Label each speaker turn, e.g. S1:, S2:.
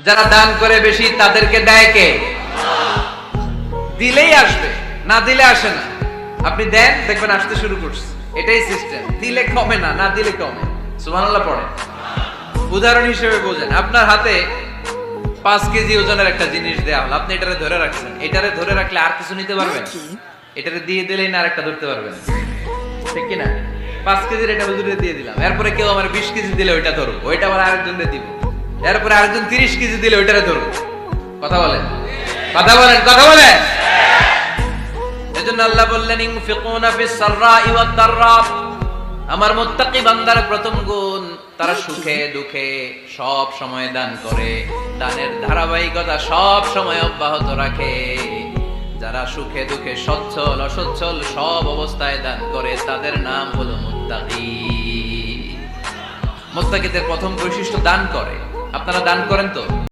S1: যারা দান করে বেশি তাদেরকে দেয় কে? দিলেই আসবে, না দিলে আসে না। আপনি দেন, দেখবেন আসতে শুরু করছে। এটাই সিস্টেম। দিলে কমে না, না দিলে কমে। সুবহানাল্লাহ পড়ে। উদাহরণ হিসেবে বোঝেন, আপনার হাতে 5 কেজি ওজনের একটা জিনিস দেয়া হলো, আপনি এটারে ধরে রাখছেন। এটারে ধরে রাখলে আর কিছু নিতে পারবেন? এটারে দিয়ে দিলেই না আরেকটা ধরতে পারবেন, ঠিক কি না? 5 কেজির এটা হুজুরে দিয়ে দিলাম, এরপরে কেউ আমার 20 কেজি দিলে ওইটা ধরো, ওইটা আবার আরেকজনকে দিব, এরপরে আরেকজন 30 কেজি দিলে ওইটারে ধরো। কথা বলেন, কথা বলেন, কথা বলেন। এজন্য আল্লাহ বললেন ইনফিকুনা ফিস সাররাই ওয়াদ দাররা। আমার মুত্তাকি বান্দার প্রথম গুণ, তারা সুখে দুঃখে সব সময় দান করে, দানের ধারাবাহিকতা সব সময় অব্যাহত রাখে। যারা সুখে দুঃখে সচ্ছল অসচ্ছল সব অবস্থায় দান করে, তাদের নাম হলো মুত্তাকি। মুত্তাকিদের প্রথম বৈশিষ্ট্য দান করে। আপনারা দান করেন তো?